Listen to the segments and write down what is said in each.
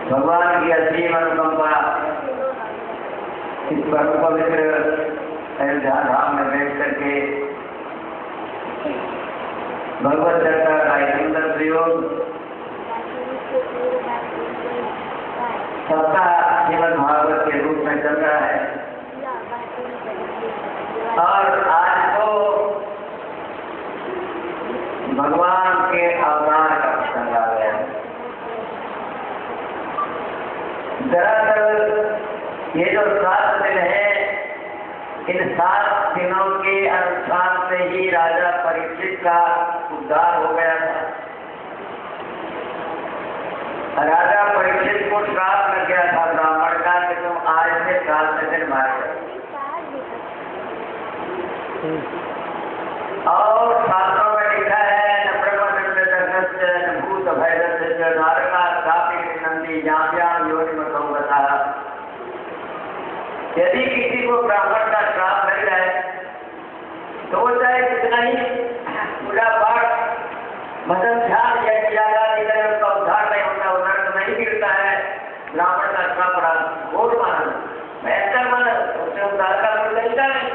भगवान की असीम अनुकंपा इस परम पवित्र अयोध्या धाम में बैठ करके भगवत चर्चा का एक सुंदर प्रयोग सप्ताह श्रीमद् भागवत के रूप में चल रहा है। और आज तो भगवान के अवतार का प्रसंग आ गया है। दरअसल ये जो 7 दिन है, इन 7 दिनों के अनुष्ठान से ही राजा परीक्षित का उद्धार हो गया था। राजा परीक्षित को श्राप लग गया था ब्राह्मण का कि तुम आज से 7 दिन मारे। और शास्त्रों में लिखा है न ब्रह्मदंड दर्शस्य न भूत भयदस्य नारका स्थापित नंदी याम्याम योनि मतो बता। यदि किसी को ब्राह्मण का श्राप लग जाए तो वो चाहे कितना ही पूजा पाठ भजन ध्यान या कियागा जिधर उसका उद्धार नहीं होता, वो नर्क नहीं गिरता है। ब्राह्मण का श्राप बड़ा घोर माना, भयंकर माना, उससे उद्धार का कोई तरीका नहीं।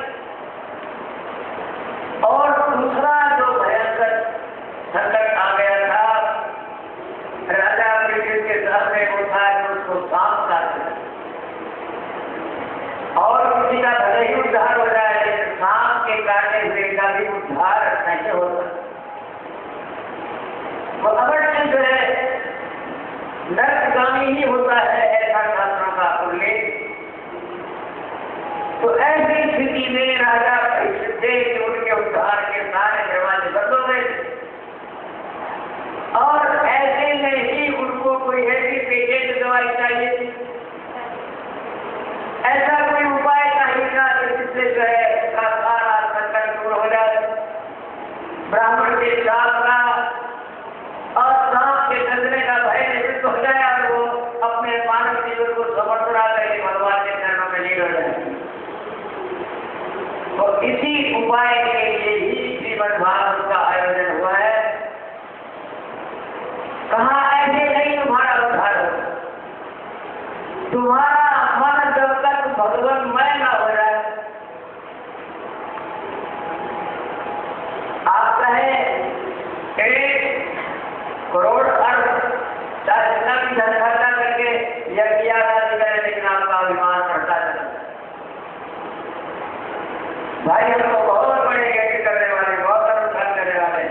और दूसरा जो भयंकर संकट आ गया था, राजा परीक्षित के साथ में वो था कि उसको सांप काट दिया। और किसी का भले ही उद्धार हो जाए, लेकिन सांप के काटे हुए का भी उद्धार नहीं होता। वो अवश्य जो है नरकगामी ही होता है, ऐसा शास्त्रों का उल्लेख। तो ऐसी स्थिति में राजा परीक्षित थे कि उनके उद्धार के सारे दरवाजे बंद हो गए और ऐसे में ही उनको दवाई चाहिए थी। ऐसा कोई उपाय कहेगा जिससे जो है उसका सारा संकट दूर हो जाए। ब्राह्मण के श्राप का और सांप के डसने का भय निवृत्त हो जाए और वो अपने मानव जीवन को समर्पणा करके भगवान के चरणों में लीन हो जाए। तो इसी उपाय के लिए ही श्रीमद् भागवत का आयोजन हुआ है। कहा ऐसे नहीं तुम्हारा उद्धार हो, तुम्हारा मन जब तक भगवतमय न हो जाए। आप कहें 1 करोड़ अर्थ चाहे जितना भी धन खर्चा करके यज्ञ आदि करें, लेकिन आपका अभिमान बढ़ता चला। भाई हम तो बहुत बड़े यज्ञ करने वाले, बहुत अनुष्ठान करने वाले,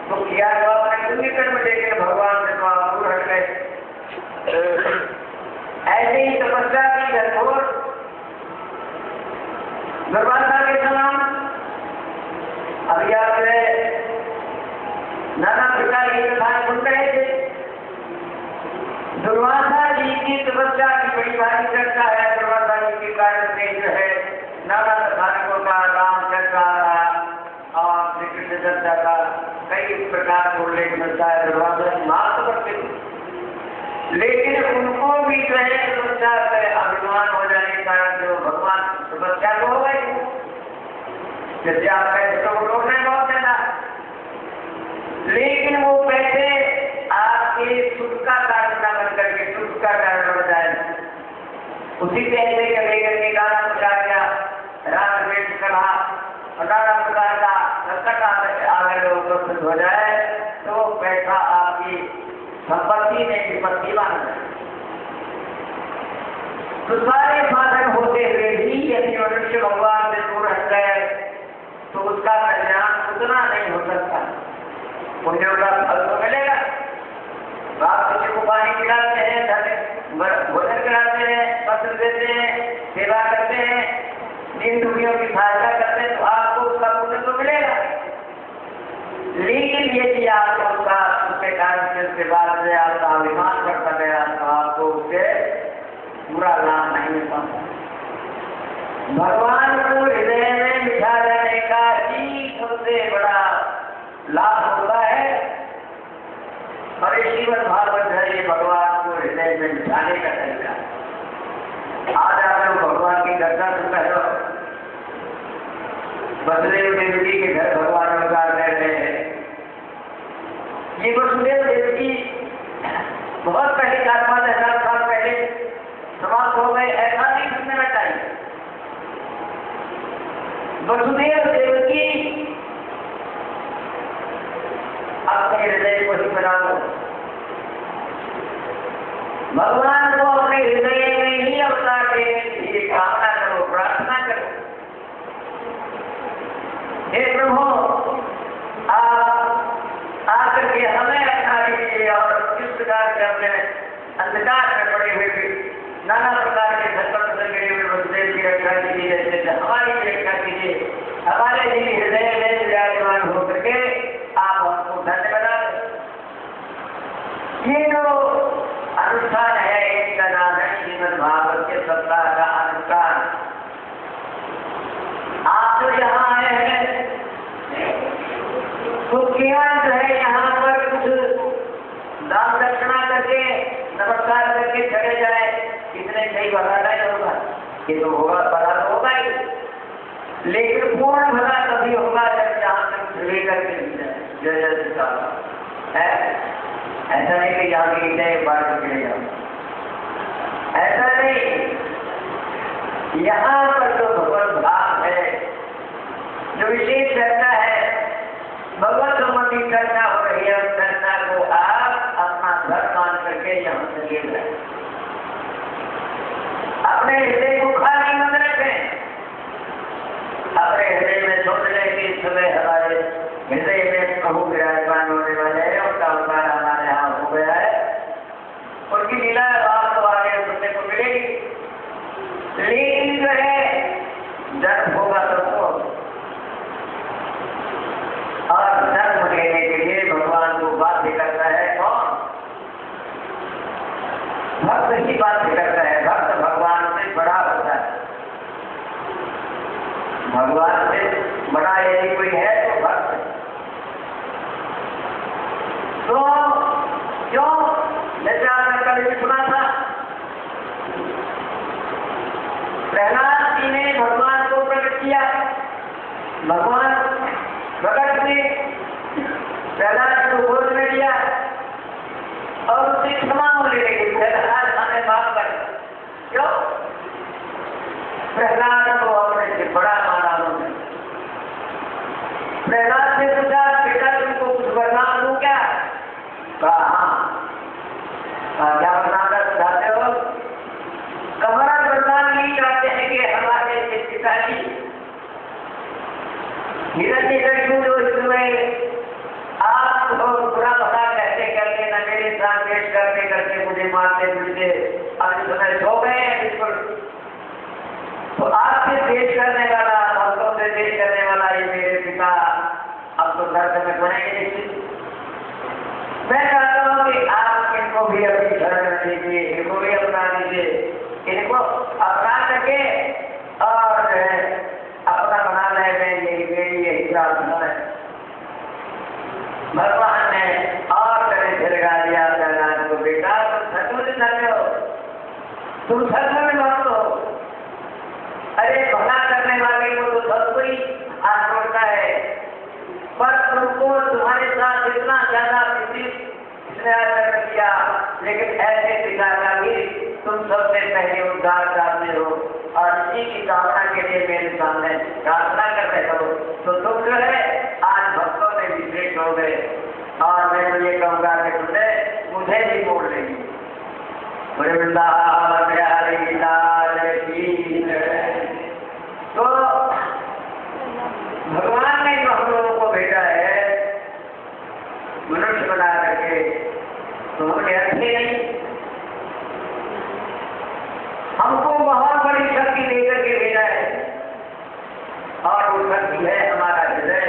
तो किया तो आपने पुण्य कर्म देकर भगवान से तो आप दूर हट गए। ऐसे ही तपस्या की घनघोर दुर्वासा के समान अभी आप नाना प्रकार की कथाएं सुन रहे थे। दुर्वासा जी की तपस्या की बड़ी भारी चर्चा है। दुर्वासा जी के कारण से जो है नाना कथानकों का रामचर्चा का और श्री कृष्ण चर्चा का कई प्रकार का उल्लेख मिलता है। दुर्वासा जी महात्मा करते थे, लेकिन उनको भी जो है तपस्या से अभिमान हो जाने के कारण जो भगवान तपस्या को हो गई, जैसे आप कहते तो लोग नहीं बहुत ज्यादा, लेकिन वो पैसे आपके सुख का कारण न बन करके दुख का कारण बन जाए। उसी पैसे के लेकर के गाना बजा दिया, राम वेश करा और नाना प्रकार का संकट अगर उपस्थित हो जाए तो पैसा आपकी संपत्ति में विपत्ति बन जाए। तो सारे साधन होते हुए भी यदि मनुष्य भगवान से दूर हट गए तो उसका कल्याण उतना नहीं हो सकता। पुण्यों का फल तो मिलेगा। आप किसी को पानी पिलाते हैं, भोजन कराते हैं, वस्त्र देते हैं, सेवा करते हैं, दीन दुखियों की सहायता करते हैं, तो आपको उसका पुण्य तो मिलेगा। लेकिन यदि आपको उसके कारण से उसके बाद में आपका अभिमान करता गया तो आपको उससे पूरा लाभ नहीं मिल पाता। भगवान को हृदय में बिठा रहने का ही सबसे बड़ा लाभ होता है। और ये श्रीमद् भागवत है, ये भगवान को हृदय में बिठाने का तरीका। आज आप लोग भगवान की घटना सुन रहे हो। वसुदेव देवकी के घर भगवान अवतार रह रहे हैं। ये वसुदेव देवकी बहुत पहले 4-5 साल पहले समाप्त हो गए, ऐसा नहीं सुनने में चाहिए। वसुदेव देवकी अपने हृदय को ही बनाओ, भगवान को अपने हृदय में ही अवतार देने की लिए कामना करो, प्रार्थना करो। हे प्रभु, आप आकर के हमें रखा दीजिए और किस प्रकार से अपने अंधकार में पड़े हुए नाना प्रकार के संकट से गिरे हुए वसुदेव की रक्षा कीजिए, जैसे हमारी भी रक्षा कीजिए। हमारे भी हृदय में विराजमान हो करके आप हमको धन्य बना दें। ये जो अनुष्ठान है इसका नाम है श्रीमद् भागवत के सप्ताह का अनुष्ठान। आप जो यहाँ आए हैं तो क्या जो है यहाँ पर कुछ दान दक्षिणा करके नमस्कार करके चले जाए, इतने सही भला नहीं होगा। ये तो होगा, भला तो होगा ही, लेकिन पूर्ण भला तभी होगा जब यहाँ तक लेकर के जय जय सीता है। ऐसा नहीं कि यहाँ की जय बार चले जाओ, ऐसा नहीं। यहाँ पर जो भगवत भाव है, जो विशेष चर्चा है, भगवत संबंधी चर्चा हो रही है, उस चर्चा को आप अपना घर मान करके यहाँ से ले जाए। अपने हृदय को खाली मत रखें। अपने हृदय में सोच लें कि इस समय हमारे हृदय में प्रभु विराजमान होने वाले हैं, उनका अवतार हमारे यहाँ हो गया है, उनकी लीला वास्तव आगे सुनने को मिलेगी। लेकिन जो है जन्म होगा सबको, और जन्म लेने के लिए भगवान को बाध्य करता है कौन? भक्त ही बात करता है, भक्त भगवान से बड़ा होता है। भगवान से बड़ा यदि कोई है तो भक्त। तो क्यों, जैसे आपने कल भी सुना था, प्रहलाद जी ने भगवान को प्रकट किया, भगवान प्रकट ने प्रहलाद को गोद में लिया और उससे क्षमा होने लगी, प्रहलाद हमें माफ कर। क्यों? प्रहलाद को अपने से बड़ा माना उन्होंने। प्रहलाद से पूछा, बेटा तुमको कुछ वरदान दूं क्या? कहा हाँ। क्या वरदान चाहते हो? हमारा वरदान यही चाहते हैं कि हमारे पिताजी हिरण्यकशिपु जो इसमें आप बुरा भला कहते कहते न मेरे साथ पेश करते करते मुझे मारते पीटते अब इस समय सो गए हैं बिल्कुल। तो आपसे पेश करने वाला, भक्तों से पेश करने वाला ये मेरे पिता अब तो दर्द में पड़ेंगे निश्चित। मैं चाहता हूँ कि आप इनको भी अपनी शरण में लीजिए, इनको भी अपना लीजिए, इनको अपना करके और अपना बना ले। मेरी यही प्रार्थना है। भगवान ने और कभी झिलगा दिया प्रहलाद को, बेटा तुम सचमुच धन्य हो, तुम सचमुच भक्त हो। अरे भला करने वाले को तो सब कोई हाथ जोड़ता है, पर तुमको तुम्हारे साथ इतना ज्यादा इसने आचरण किया, लेकिन ऐसे पिता का भी तुम सबसे पहले उद्धार चाहते हो और इसी की कामना के लिए मेरे सामने प्रार्थना करते हो। तो तुम जो है आज भक्तों में विशेष हो गए और मैं तो ये कहूँगा कि तुमने मुझे भी मोड़ लेंगे। तो भगवान ने जो हम लोगों को भेजा है मनुष्य बना करके, तो हमने अच्छे नहीं, हमको बहुत बड़ी शक्ति देकर के भेजा है और वो शक्ति है हमारा हृदय।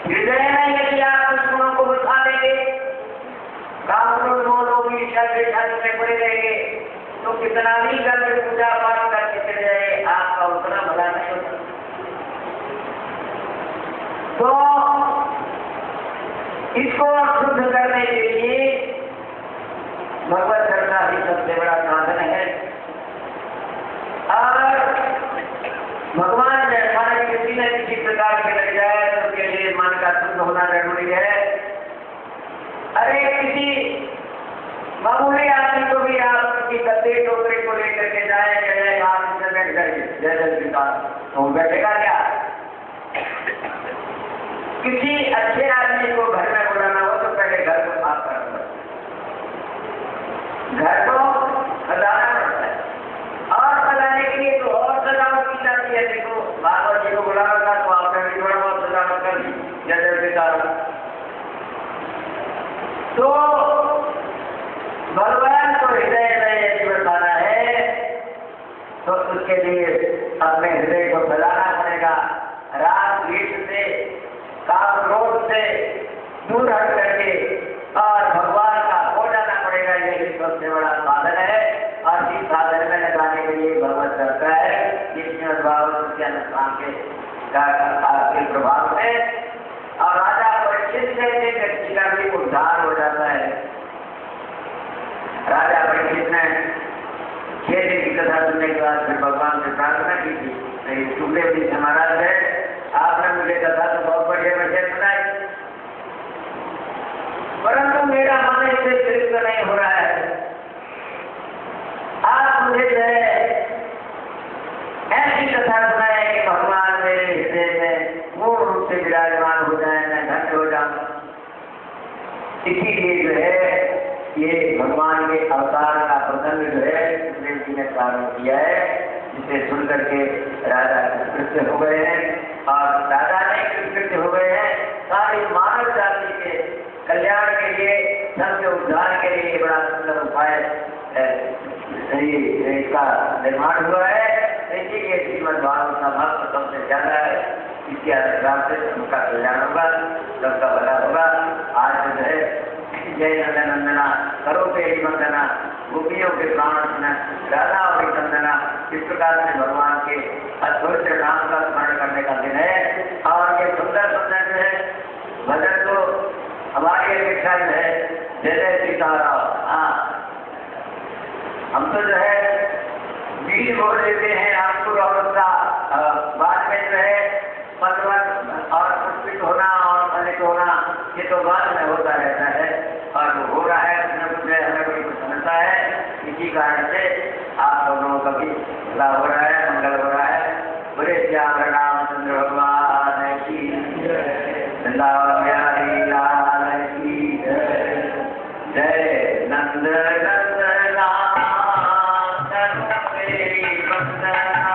हृदय में यदि आप दुश्मनों को बचा देंगे, काम क्रोध मोह भी शब्द में पड़े रहेंगे, तो कितना भी कर पूजा पाठ करके चले जाए, आपका उतना भला नहीं होता। तो इसको शुद्ध करने के लिए भगवत श्रद्धा ही सबसे बड़ा साधन है। और भगवान ने हमारे किसी न किसी प्रकार के लग जाए तो उसके लिए मन का शुद्ध होना जरूरी है। अरे किसी मामूली आदमी को भी आप किसी गद्दे टोकरे को लेकर के जाए, जय आप बैठ जाइए, जय जय श्रीकाल, तो बैठेगा क्या? किसी अच्छे आदमी को घर में बुलाना हो तो पहले घर को साफ करना, घर को सजाना पड़ता है और सजाने के लिए तो और सजावट की जाती है। देखो भागवत जी को बुलाना था तो आपने भी थोड़ा बहुत सजावट कर दी, जैसे पिता। तो भगवान को हृदय में यदि बसाना है तो उसके लिए अपने हृदय को सजाना पड़ेगा। राग द्वेष से, काम क्रोध से दूर हट करके और भगवान का हो जाना पड़ेगा। यही सबसे बड़ा साधन है और इस साधन में लगाने के लिए भगवत करता है श्रीमद् भागवत के अनुष्ठान के प्रभाव से। और राजा परीक्षित जैसे व्यक्ति का भी उद्धार हो जाता है। राजा परीक्षित ने 6 दिन की कथा सुनने के बाद फिर भगवान से प्रार्थना की थी, टुकड़े भी महाराज है, आपने मुझे कथा तो बहुत बढ़िया बढ़िया सुनाई, परंतु मेरा मन इससे तृप्त नहीं हो रहा है। आप मुझे जो है ऐसी कथा सुनाए कि भगवान मेरे हृदय में पूर्ण रूप से विराजमान हो जाए, मैं धन्य हो जाऊं। इसीलिए जो है ये भगवान के अवतार का प्रसंग जो है सुखदेव जी ने प्रारंभ किया है, जिसे सुन करके राजा कृतकृत्य हो गए हैं और राजा ने कृतकृत्य हो गए हैं। सारी मानव जाति के कल्याण के लिए, सबके उद्धार के लिए बड़ा सुंदर उपाय इसका निर्माण हुआ है। इसीलिए श्रीमद् भागवत का महत्व सबसे ज्यादा है। इसके आशीर्वाद से सबका कल्याण होगा, सबका भला होगा। आज जो है जय नंदन नंदना करो तेरी वंदना, गोपियों के प्राण राधा और चंदना। इस प्रकार से भगवान के अद्भुत नाम का स्मरण करने का दिन है। और ये सुंदर सुंदर जो है भजन तो हमारी अपेक्षा जो है जय जय सीताराम। हाँ, हम तो जो है बीज बोल देते हैं आपको, और उसका बाद में जो है पलवट और पुष्पित होना और फलित होना ये तो बाद में होता रहता है। और वो हो रहा है उसमें कुछ हमें बड़ी प्रसन्नता है। इसी कारण से आप लोगों का भी लाभ हो रहा है, मंगल हो रहा है। बोले श्याम रामचंद्र भगवान की वृंदावन बिहारी लाल की जय। नंद नंदना तेरी वंदना,